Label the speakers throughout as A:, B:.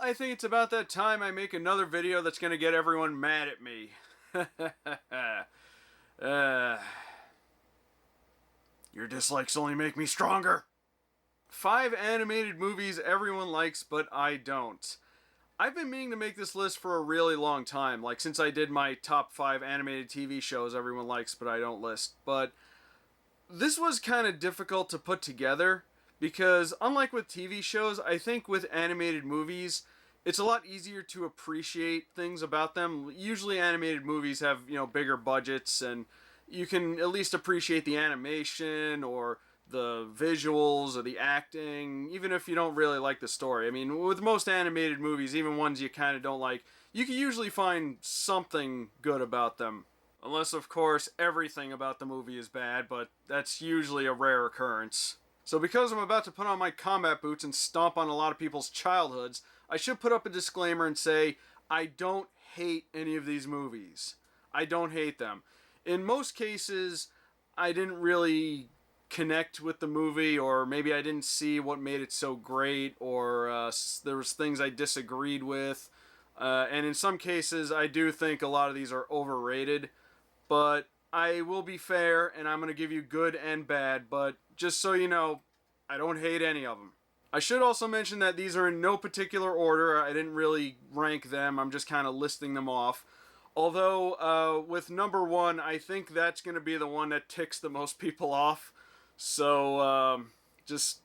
A: I think it's about that time I make another video that's gonna get everyone mad at me. uh, your dislikes only make me stronger. 5 animated movies everyone likes, but I don't. I've been meaning to make this list for a really long time, like since I did my top 5 animated TV shows everyone likes, but I don't list. But this was kind of difficult to put together because, unlike with TV shows, I think with animated movies, it's a lot easier to appreciate things about them. Usually, animated movies have, bigger budgets, and you can at least appreciate the animation or the visuals or the acting, even if you don't really like the story. I mean, with most animated movies, even ones you kind of don't like, you can usually find something good about them. Unless, of course, everything about the movie is bad, but that's usually a rare occurrence. So because I'm about to put on my combat boots and stomp on a lot of people's childhoods, I should put up a disclaimer and say, I don't hate any of these movies. I don't hate them. In most cases, I didn't really connect with the movie, or maybe I didn't see what made it so great, or there was things I disagreed with. And in some cases, I do think a lot of these are overrated. But I will be fair, and I'm going to give you good and bad, but just so you know, I don't hate any of them. I should also mention that these are in no particular order. I didn't really rank them. I'm just kind of listing them off. Although, with number 1, I think that's going to be the one that ticks the most people off. So, just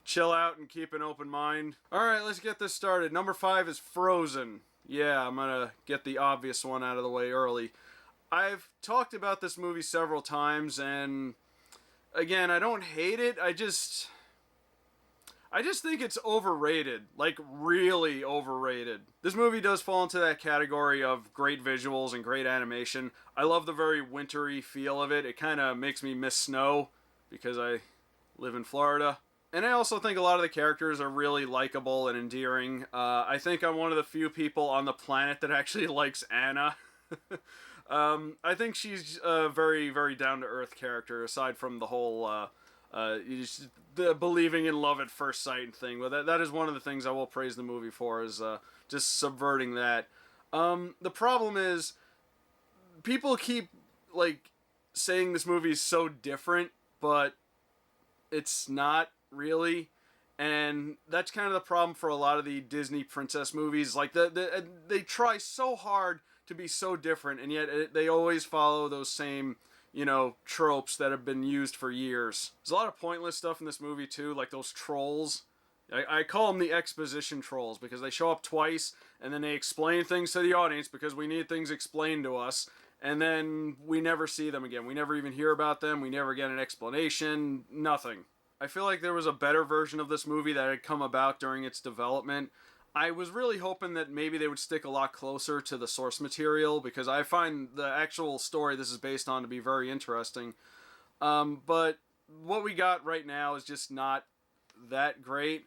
A: chill out and keep an open mind. Alright, let's get this started. Number 5 is Frozen. Yeah, I'm going to get the obvious one out of the way early. I've talked about this movie several times, and again, I don't hate it. I just think it's overrated, like really overrated. This movie does fall into that category of great visuals and great animation. I love the very wintry feel of it. It kind of makes me miss snow because I live in Florida. And I also think a lot of the characters are really likable and endearing. I think I'm one of the few people on the planet that actually likes Anna. I think she's a very, very down-to-earth character, aside from the whole the believing in love at first sight thing. But that is one of the things I will praise the movie for, is just subverting that. The problem is, people keep saying this movie is so different, but it's not really. And that's kind of the problem for a lot of the Disney princess movies. Like, they try so hard to be so different, and yet they always follow those same, tropes that have been used for years. There's a lot of pointless stuff in this movie, too, like those trolls. I call them the exposition trolls, because they show up twice, and then they explain things to the audience, because we need things explained to us, and then we never see them again. We never even hear about them. We never get an explanation. Nothing. I feel like there was a better version of this movie that had come about during its development. I was really hoping that maybe they would stick a lot closer to the source material, because I find the actual story this is based on to be very interesting. But what we got right now is just not that great,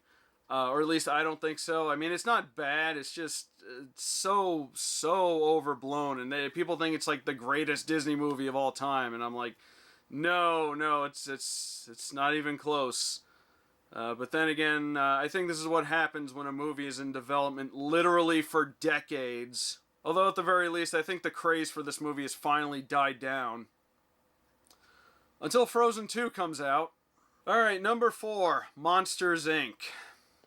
A: or at least I don't think so. I mean, it's not bad, it's just so overblown, and people think it's like the greatest Disney movie of all time, and I'm like, no, it's not even close. But then again, I think this is what happens when a movie is in development literally for decades. Although at the very least, I think the craze for this movie has finally died down. Until Frozen 2 comes out. Alright, number 4, Monsters, Inc.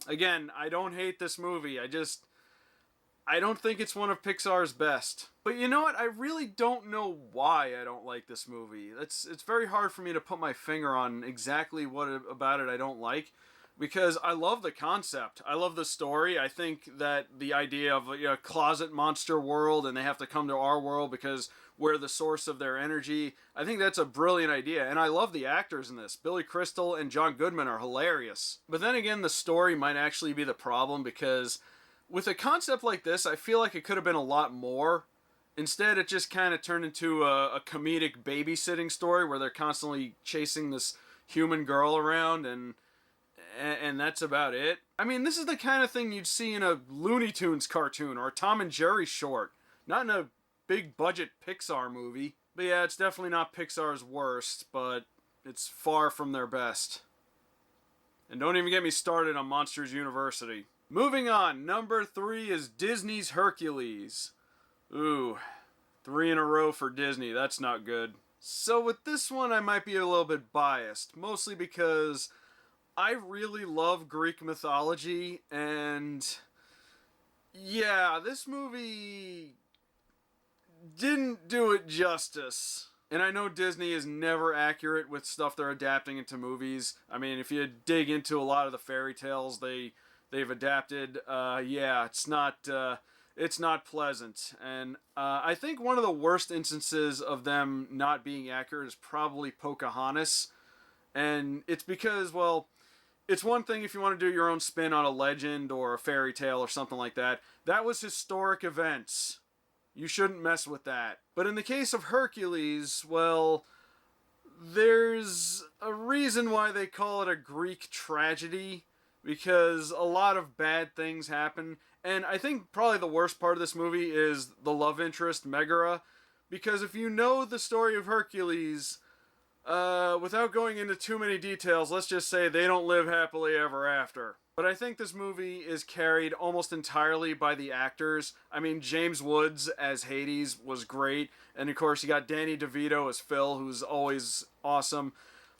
A: Again, I don't hate this movie, I don't think it's one of Pixar's best. But you know what? I really don't know why I don't like this movie. It's very hard for me to put my finger on exactly what about it I don't like, because I love the concept. I love the story. I think that the idea of a closet monster world, and they have to come to our world because we're the source of their energy, I think that's a brilliant idea. And I love the actors in this. Billy Crystal and John Goodman are hilarious. But then again, the story might actually be the problem, because with a concept like this, I feel like it could have been a lot more. Instead, it just kind of turned into a comedic babysitting story where they're constantly chasing this human girl around, and that's about it. I mean, this is the kind of thing you'd see in a Looney Tunes cartoon or a Tom and Jerry short, not in a big budget Pixar movie. But yeah, it's definitely not Pixar's worst, but it's far from their best. And don't even get me started on Monsters University. Moving on, number 3 is Disney's Hercules. Ooh, 3 in a row for Disney, that's not good. So with this one, I might be a little bit biased, mostly because I really love Greek mythology, and yeah, this movie didn't do it justice. And I know Disney is never accurate with stuff they're adapting into movies. I mean, if you dig into a lot of the fairy tales they've adapted, yeah, it's not pleasant. And I think one of the worst instances of them not being accurate is probably Pocahontas. And it's because, well, it's one thing if you want to do your own spin on a legend or a fairy tale or something like that. That was historic events. You shouldn't mess with that. But in the case of Hercules, well, there's a reason why they call it a Greek tragedy, because a lot of bad things happen. And I think probably the worst part of this movie is the love interest, Megara, because if you know the story of Hercules, without going into too many details, let's just say they don't live happily ever after. But I think this movie is carried almost entirely by the actors. I mean, James Woods as Hades was great. And of course, you got Danny DeVito as Phil, who's always awesome.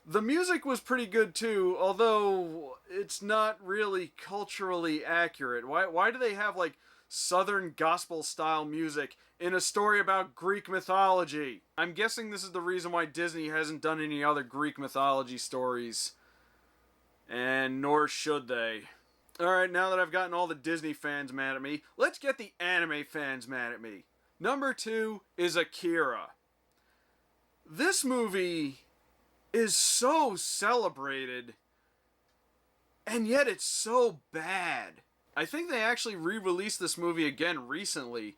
A: The music was pretty good too, although it's not really culturally accurate. Why do they have, like, Southern gospel-style music in a story about Greek mythology? I'm guessing this is the reason why Disney hasn't done any other Greek mythology stories. And nor should they. Alright, now that I've gotten all the Disney fans mad at me, let's get the anime fans mad at me. Number 2 is Akira. This movie is so celebrated, and yet it's so bad. I think they actually re-released this movie again recently.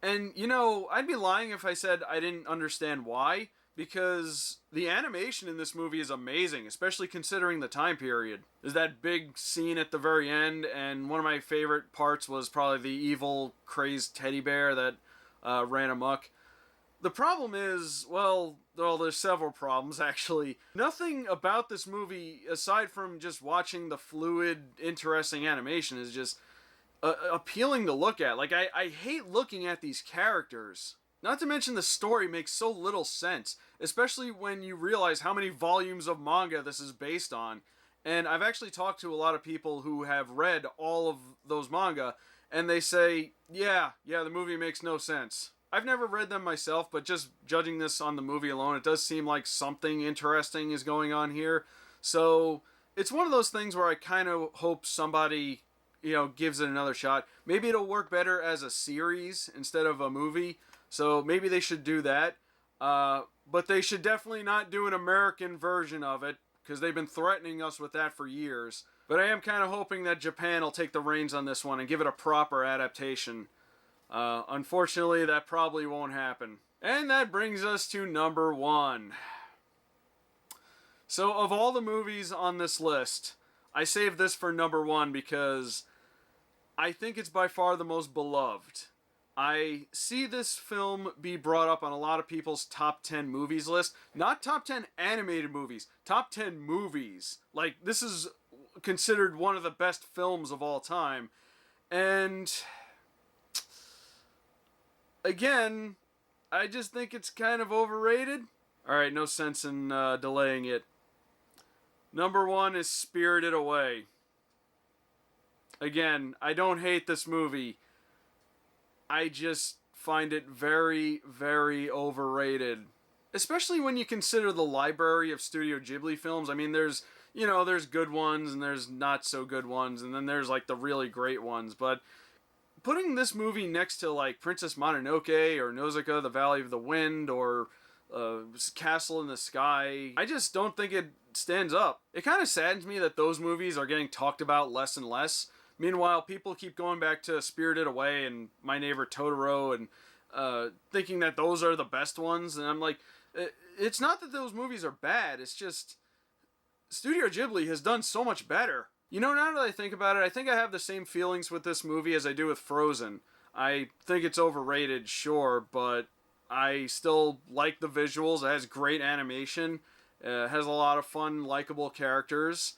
A: And, you know, I'd be lying if I said I didn't understand why, because the animation in this movie is amazing, especially considering the time period. There's that big scene at the very end, and one of my favorite parts was probably the evil, crazed teddy bear that ran amok. The problem is, well, there's several problems, actually. Nothing about this movie, aside from just watching the fluid, interesting animation, is just appealing to look at. Like, I hate looking at these characters. Not to mention the story makes so little sense, especially when you realize how many volumes of manga this is based on. And I've actually talked to a lot of people who have read all of those manga, and they say, yeah, the movie makes no sense. I've never read them myself, but just judging this on the movie alone, it does seem like something interesting is going on here. So it's one of those things where I kind of hope somebody, you know, gives it another shot. Maybe it'll work better as a series instead of a movie. So maybe they should do that. But they should definitely not do an American version of it, because they've been threatening us with that for years. But I am kind of hoping that Japan will take the reins on this one and give it a proper adaptation. Unfortunately, that probably won't happen. And that brings us to number 1. So of all the movies on this list, I saved this for number 1 because I think it's by far the most beloved. I see this film be brought up on a lot of people's top 10 movies list. Not top 10 animated movies, top 10 movies. Like, this is considered one of the best films of all time. And again, I just think it's kind of overrated. Alright, no sense in delaying it. Number 1 is Spirited Away. Again, I don't hate this movie. I just find it very, very overrated. Especially when you consider the library of Studio Ghibli films. I mean, there's good ones and there's not so good ones, and then there's like the really great ones. But putting this movie next to like Princess Mononoke or Nausicaa, The Valley of the Wind, or Castle in the Sky, I just don't think it stands up. It kind of saddens me that those movies are getting talked about less and less. Meanwhile, people keep going back to Spirited Away and My Neighbor Totoro and thinking that those are the best ones. And I'm like, it's not that those movies are bad. It's just Studio Ghibli has done so much better. You know, now that I think about it, I think I have the same feelings with this movie as I do with Frozen. I think it's overrated, sure, but I still like the visuals. It has great animation. It has a lot of fun, likable characters.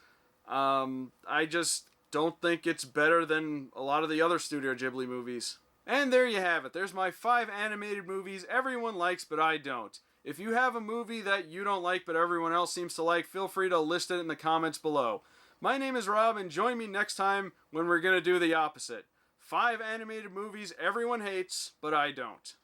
A: don't think it's better than a lot of the other Studio Ghibli movies. And there you have it. There's my 5 animated movies everyone likes but I don't. If you have a movie that you don't like but everyone else seems to like, feel free to list it in the comments below. My name is Rob, and join me next time when we're going to do the opposite. 5 animated movies everyone hates but I don't.